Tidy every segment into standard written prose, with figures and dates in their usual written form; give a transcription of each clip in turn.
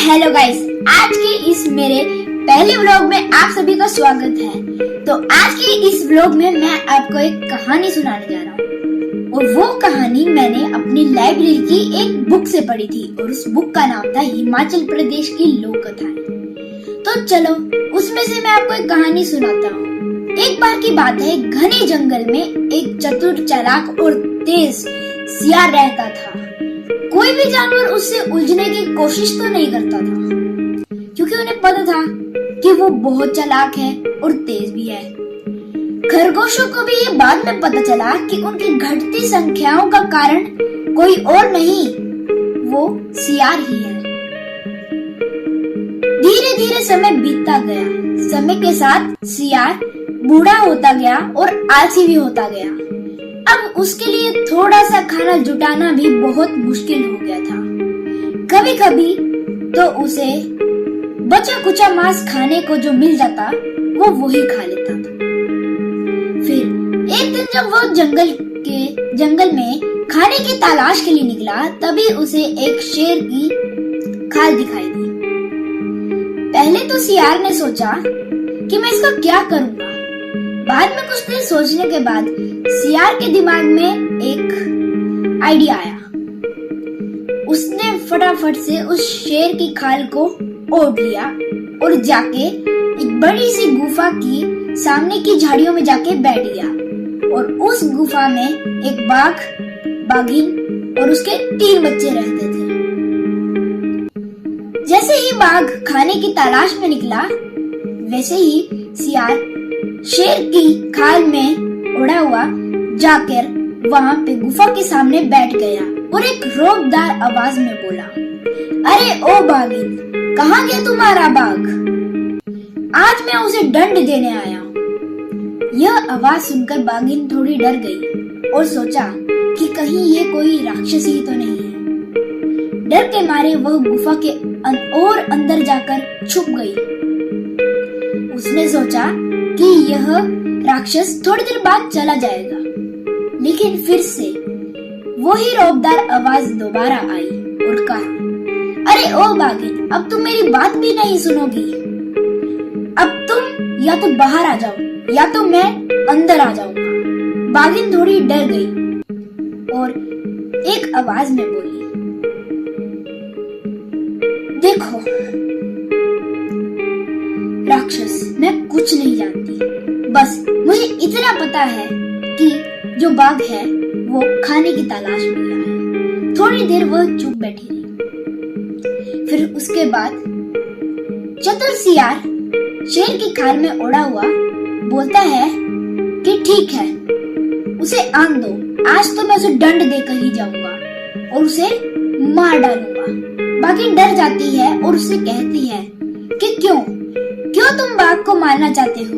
Hello guys, आज के इस मेरे पहले व्लॉग में आप सभी का स्वागत है। तो आज के इस व्लॉग में मैं आपको एक कहानी सुनाने जा रहा हूँ और वो कहानी मैंने अपनी लाइब्रेरी की एक बुक से पढ़ी थी और उस बुक का नाम था हिमाचल प्रदेश की लोक कथाएं। तो चलो उसमें से मैं आपको एक कहानी सुनाता हूँ। एक बार की बात है, घने जंगल में एक चतुर, चालाक और तेज सियार रहता था। कोई भी जानवर उससे उलझने की कोशिश तो नहीं करता था, क्योंकि उन्हें पता था कि वो बहुत चालाक है और तेज भी है। खरगोशों को भी ये बाद में पता चला कि उनकी घटती संख्याओं का कारण कोई और नहीं, वो सियार ही है। धीरे धीरे समय बीतता गया। समय के साथ सियार बूढ़ा होता गया और आलसी भी होता गया। अब उसके लिए थोड़ा सा खाना जुटाना भी बहुत मुश्किल हो गया था। कभी कभी तो उसे बचा कुचा मांस खाने को जो मिल जाता वो वही खा लेता था। फिर एक दिन जब वो जंगल में खाने की तलाश के लिए निकला, तभी उसे एक शेर की खाल दिखाई दी। पहले तो सियार ने सोचा कि मैं इसका क्या करूंगा। बाद में कुछ देर सोचने के बाद सियार के दिमाग में एक आइडिया आया। उसने फटाफट से उस शेर की खाल को ओढ़ लिया और जाके एक बड़ी सी गुफा की सामने की झाड़ियों में जाके बैठ गया। और उस गुफा में एक बाघ, बाघिन और उसके 3 बच्चे रहते थे। जैसे ही बाघ खाने की तलाश में निकला, वैसे ही सियार शेर की खाल में उड़ा हुआ जाकर वहाँ पे गुफा के सामने बैठ गया और एक रोबदार आवाज में बोला, अरे ओ बाघिन, कहाँ गया तुम्हारा बाघ? आज मैं उसे दंड देने आया हूँ। यह आवाज सुनकर बाघिन थोड़ी डर गई और सोचा कि कहीं ये कोई राक्षस ही तो नहीं है। डर के मारे वह गुफा के और अंदर जाकर छुप गई। उसने सोचा कि यह राक्षस थोड़ी देर बाद चला जाएगा, लेकिन फिर से वही रौबदार आवाज दोबारा आई और कहा, अरे ओ बाघिन, अब तुम मेरी बात भी नहीं सुनोगी। अब तुम या तो बाहर आ जाओ या तो मैं अंदर आ जाऊंगा। बाघिन थोड़ी डर गई और एक आवाज में बोली, देखो राक्षस, मैं कुछ नहीं जानती, बस मुझे इतना पता है कि जो बाघ है वो खाने की तलाश में गया है। थोड़ी देर वह चुप बैठी रही। फिर उसके बाद चतुर सियार शेर की खाल में ओढ़ा हुआ बोलता है कि ठीक है, उसे आन दो, आज तो मैं उसे दंड देकर ही जाऊंगा और उसे मार डालूंगा। बाकी डर जाती है और उससे कहती है कि क्यों तुम बाघ को मारना चाहते हो?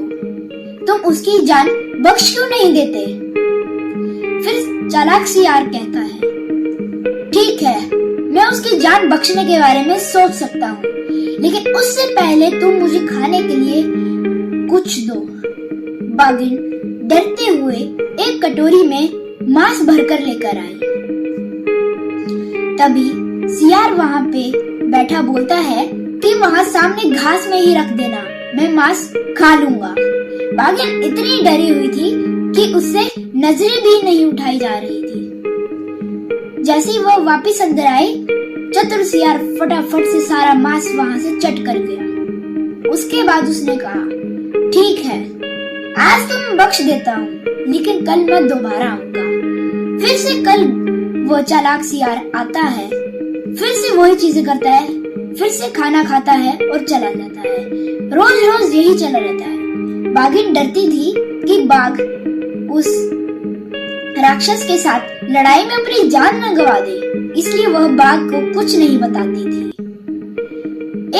तुम उसकी जान बख्श क्यों नहीं देते? फिर चालाक सियार कहता है, ठीक है, मैं उसकी जान बख्शने के बारे में सोच सकता हूँ, लेकिन उससे पहले तुम मुझे खाने के लिए कुछ दो। बाघिन डरते हुए एक कटोरी में मांस भरकर लेकर आई। तभी सियार वहाँ पे बैठा बोलता है कि वहाँ सामने घास में ही रख देना, मैं मांस खा लूंगा। बाघिन इतनी डरी हुई थी कि उससे नजरें भी नहीं उठाई जा रही थी। जैसे ही वह वापस अंदर आई, चतुर सियार फटाफट से सारा मांस वहाँ से चट कर गया। उसके बाद उसने कहा, ठीक है, आज तो मैं बख्श देता हूँ, लेकिन कल मैं दोबारा आऊंगा। फिर से कल वो चालाक सियार आता है, फिर से वही चीजें करता है, फिर से खाना खाता है और चला जाता है। रोज रोज यही चला रहता है। बाघिन डरती थी कि बाघ उस राक्षस के साथ लड़ाई में अपनी जान न गवा दे, इसलिए वह बाघ को कुछ नहीं बताती थी।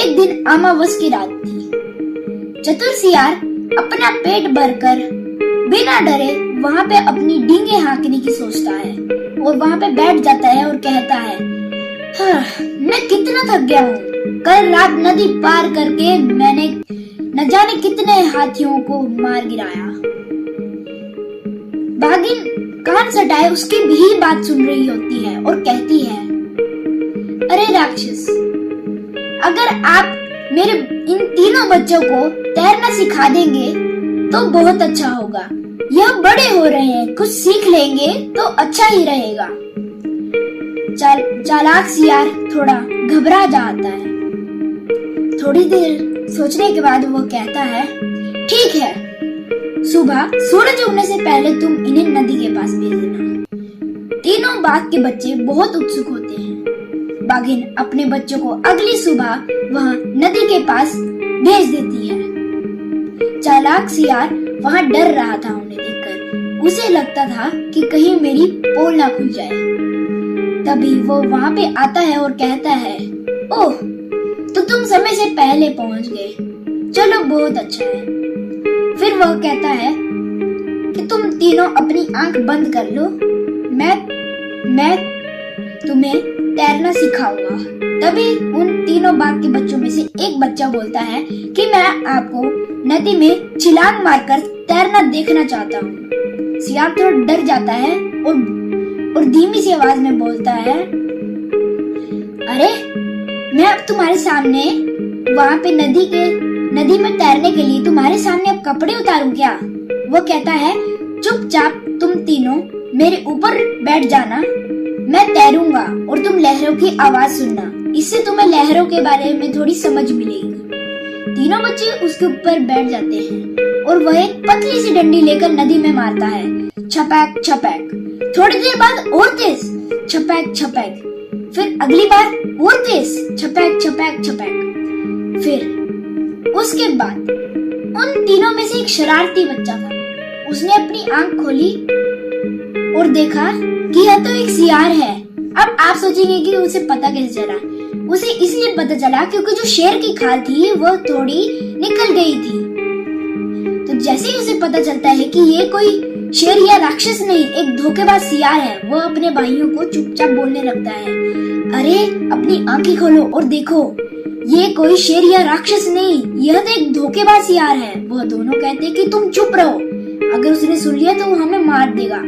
एक दिन अमावस की रात थी। चतुर सियार अपना पेट भरकर बिना डरे वहाँ पे अपनी डींगे हाँकने की सोचता है और वहाँ पे बैठ जाता है और कहता है, हाँ, मैं कितना थक गया हूँ। कल रात नदी पार करके मैंने न जाने कितने हाथियों को मार गिराया। बाघिन कान सटाए उसकी भी बात सुन रही होती है और कहती है, अरे राक्षस, अगर आप मेरे इन तीनों बच्चों को तैरना सिखा देंगे तो बहुत अच्छा होगा। यह बड़े हो रहे हैं, कुछ सीख लेंगे तो अच्छा ही रहेगा। चालाक सियार थोड़ा घबरा जाता है। थोड़ी देर सोचने के बाद वो कहता है, ठीक है, सुबह सूरज उगने से पहले तुम इन्हें नदी के पास भेज देना। तीनों बाघ के बच्चे बहुत उत्सुक होते हैं। बाघिन अपने बच्चों को अगली सुबह वहां नदी के पास भेज देती है। चालाक सियार वहां डर रहा था उन्हें देखकर। उसे लगता था कि कहीं मेरी पोल ना खुल जाए। तभी वो वहां पे आता है और कहता है, ओह, तो तुम समय से पहले पहुंच गए, चलो बहुत अच्छा है। फिर वह कहता है कि तुम तीनों अपनी आंख बंद कर लो, मैं तुम्हें तैरना सिखाऊंगा। तभी उन तीनों बाघ के बच्चों में से एक बच्चा बोलता है कि मैं आपको नदी में छलांग मारकर तैरना देखना चाहता हूँ। सियार थोड़ा डर जाता है और धीमी सी आवाज में बोलता है, अरे, मैं अब तुम्हारे सामने वहाँ पे नदी में तैरने के लिए तुम्हारे सामने अब कपड़े उतारूं क्या? वो कहता है, चुपचाप तुम तीनों मेरे ऊपर बैठ जाना, मैं तैरूंगा और तुम लहरों की आवाज सुनना, इससे तुम्हें लहरों के बारे में थोड़ी समझ मिलेगी। तीनों बच्चे उसके ऊपर बैठ जाते हैं और वह एक पतली सी डंडी लेकर नदी में मारता है, छपैक छपैक। थोड़ी देर बाद और तेज, छपैक छपैक। फिर अगली बार और तेज, छपैक छपैक छपैक। फिर उसके बाद उन तीनों में से एक शरारती बच्चा था। उसने अपनी आंख खोली और देखा कि यह तो एक सियार है। अब आप सोचेंगे कि उसे पता कैसे चला? उसे इसलिए पता चला क्योंकि जो शेर की खाल थी वह थोड़ी निकल गई थी। तो जैसे ही उसे पता चलता है कि ये कोई शेर या राक्षस नहीं, एक धोखेबाज सियार है, वह अपने भाइयों को चुपचाप बोलने लगता है, अरे, अपनी आंखें खोलो और देखो, ये कोई शेर या राक्षस नहीं, यह तो एक धोखेबाज सियार है। वह दोनों कहते हैं कि तुम चुप रहो, अगर उसने सुन लिया तो वो हमें मार देगा।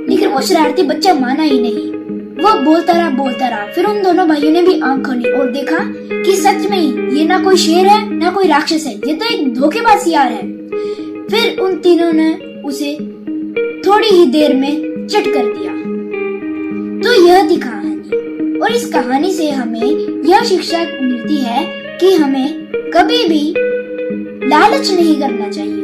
लेकिन वो शरारती बच्चा माना ही नहीं, वो बोलता रहा। फिर उन दोनों भाइयों ने भी आंख खोली और देखा कि सच में ही ये ना कोई शेर है ना कोई राक्षस है, ये तो एक धोखेबाज सियार है। फिर उन तीनों ने उसे थोड़ी ही देर में चट कर दिया। तो यह थी कहानी, और इस कहानी से हमें यह शिक्षा मिलती है कि हमें कभी भी लालच नहीं करना चाहिए।